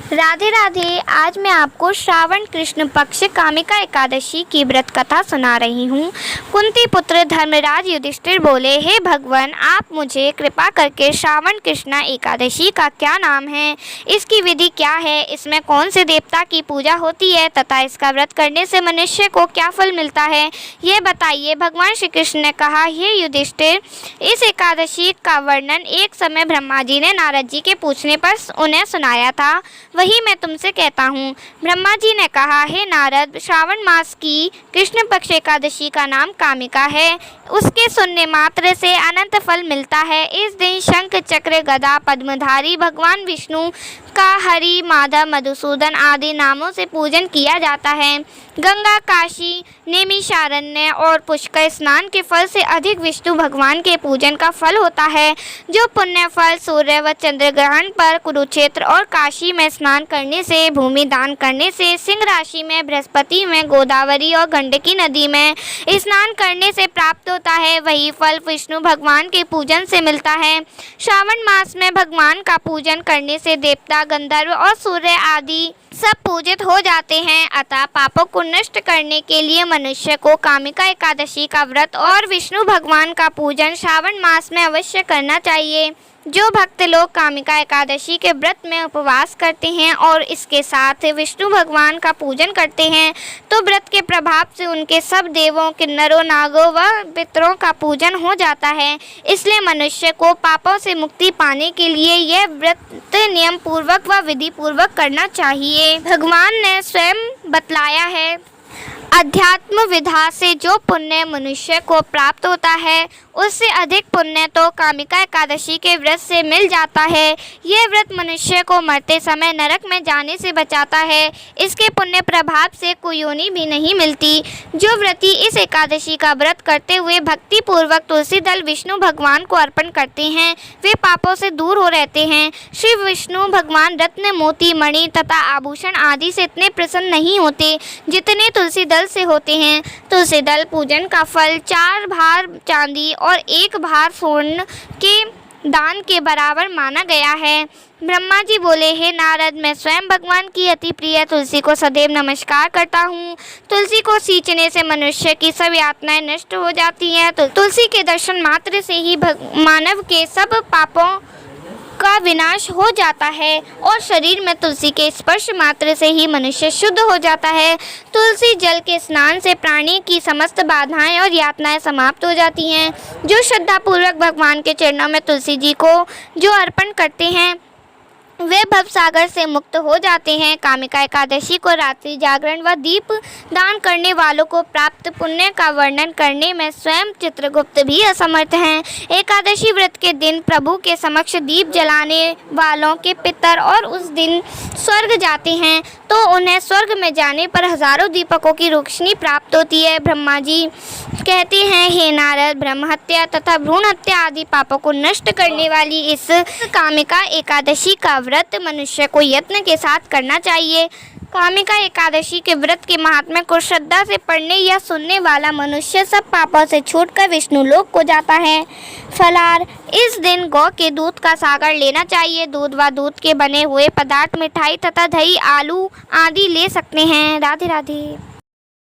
राधे राधे। आज मैं आपको श्रावण कृष्ण पक्ष कामिका एकादशी की व्रत कथा सुना रही हूँ। कुंती पुत्र धर्मराज युधिष्ठिर बोले, हे भगवान, आप मुझे कृपा करके श्रावण कृष्ण एकादशी का क्या नाम है, इसकी विधि क्या है, इसमें कौन से देवता की पूजा होती है तथा इसका व्रत करने से मनुष्य को क्या फल मिलता है, ये बताइए। भगवान श्री कृष्ण ने कहा, हे युधिष्ठिर, इस एकादशी का वर्णन एक समय ब्रह्मा जी ने नारद जी के पूछने पर उन्हें सुनाया था, वही मैं तुमसे कहता हूँ। ब्रह्मा जी ने कहा, हे नारद, श्रावण मास की कृष्ण पक्ष एकादशी का नाम कामिका है। उसके सुनने मात्र से अनंत फल मिलता है। इस दिन शंख चक्र गदा पद्मधारी भगवान विष्णु का हरि माधव मधुसूदन आदि नामों से पूजन किया जाता है। गंगा, काशी, नैमिषारण्य और पुष्कर स्नान के फल से अधिक विष्णु भगवान के पूजन का फल होता है। जो पुण्य फल सूर्य व चंद्र ग्रहण पर, कुरुक्षेत्र और काशी में स्नान करने से, भूमि दान करने से, सिंह राशि में, बृहस्पति में, गोदावरी और गंडकी नदी में स्नान करने से प्राप्त होता है, वही फल विष्णु भगवान के पूजन से मिलता है। श्रावण मास में भगवान का पूजन करने से देवता, गंधर्व और सूर्य आदि सब पूजित हो जाते हैं। अतः पापों को नष्ट करने के लिए मनुष्य को कामिका एकादशी का व्रत और विष्णु भगवान का पूजन श्रावण मास में अवश्य करना चाहिए। जो भक्त लोग कामिका एकादशी के व्रत में उपवास करते हैं और इसके साथ विष्णु भगवान का पूजन करते हैं, तो व्रत के प्रभाव से उनके सब देवों, किन्नरों, नागों व पितरों का पूजन हो जाता है। इसलिए मनुष्य को पापों से मुक्ति पाने के लिए यह व्रत नियम पूर्वक व विधि पूर्वक करना चाहिए। भगवान ने स्वयं बतलाया है, अध्यात्म विधा से जो पुण्य मनुष्य को प्राप्त होता है, उससे अधिक पुण्य तो कामिका एकादशी के व्रत से मिल जाता है। यह व्रत मनुष्य को मरते समय नरक में जाने से बचाता है। इसके पुण्य प्रभाव से कुयोनि भी नहीं मिलती। जो व्रती इस एकादशी का व्रत करते हुए भक्ति पूर्वक तुलसी दल विष्णु भगवान को अर्पण करते हैं, वे पापों से दूर हो रहते हैं। श्री विष्णु भगवान रत्न, मोती, मणि तथा आभूषण आदि से इतने प्रसन्न नहीं होते जितने तुलसी दल से होते हैं। तुलसी दल पूजन का फल 4 भार चांदी और 1 भार स्वर्ण के दान के बराबर माना गया है। ब्रह्मा जी बोले, हे नारद, मैं स्वयं भगवान की अति प्रिय तुलसी को सदैव नमस्कार करता हूँ। तुलसी को सींचने से मनुष्य की सब यातनाएं नष्ट हो जाती हैं। तो तुलसी के दर्शन मात्र से ही मानव के सब पापों का विनाश हो जाता है और शरीर में तुलसी के स्पर्श मात्र से ही मनुष्य शुद्ध हो जाता है। तुलसी जल के स्नान से प्राणी की समस्त बाधाएं और यातनाएं समाप्त हो जाती हैं। जो श्रद्धापूर्वक भगवान के चरणों में तुलसी जी को जो अर्पण करते हैं, वे भव सागर से मुक्त हो जाते हैं। कामिका एकादशी को रात्रि जागरण व दीप दान करने वालों को प्राप्त पुण्य का वर्णन करने में स्वयं चित्रगुप्त भी असमर्थ हैं। एकादशी व्रत के दिन प्रभु के समक्ष दीप जलाने वालों के पितर और उस दिन स्वर्ग जाते हैं, तो उन्हें स्वर्ग में जाने पर हजारों दीपकों की रोशनी प्राप्त होती है। ब्रह्मा जी कहते हैं, हे नारद, ब्रह्म हत्या तथा भ्रूण हत्या आदि पापों को नष्ट करने वाली इस कामिका एकादशी का व्रत मनुष्य को यत्न के साथ करना चाहिए। कामिका एकादशी के व्रत के महात्म्य को श्रद्धा से पढ़ने या सुनने वाला मनुष्य सब पापों से छूटकर विष्णु लोक को जाता है। फलार, इस दिन गौ के दूध का सागर लेना चाहिए। दूध व दूध के बने हुए पदार्थ, मिठाई तथा दही, आलू आदि ले सकते हैं। राधे राधे।